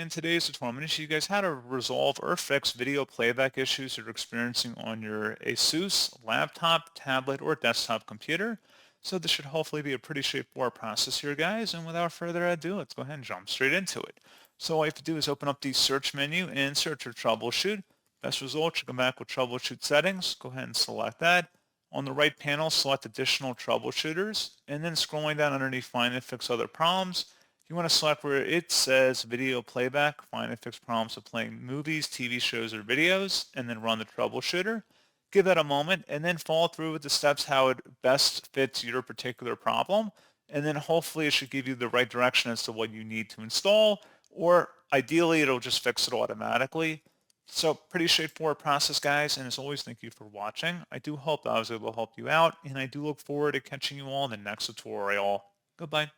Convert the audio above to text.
In today's tutorial, I'm going to show you guys how to resolve or fix video playback issues you're experiencing on your ASUS laptop, tablet, or desktop computer. So this should hopefully be a pretty straightforward process here, guys. And without further ado, let's go ahead and jump straight into it. So all you have to do is open up the search menu and search for troubleshoot. Best result should come back with troubleshoot settings. Go ahead and select that. On the right panel, select additional troubleshooters, and then scrolling down underneath find and fix other problems. You want to select where it says video playback, find and fix problems of playing movies, TV shows, or videos, and then run the troubleshooter. Give that a moment and then follow through with the steps how it best fits your particular problem. And then hopefully it should give you the right direction as to what you need to install, or ideally it'll just fix it automatically. So pretty straightforward process, guys. And as always, thank you for watching. I do hope I was able to help you out, and I do look forward to catching you all in the next tutorial. Goodbye.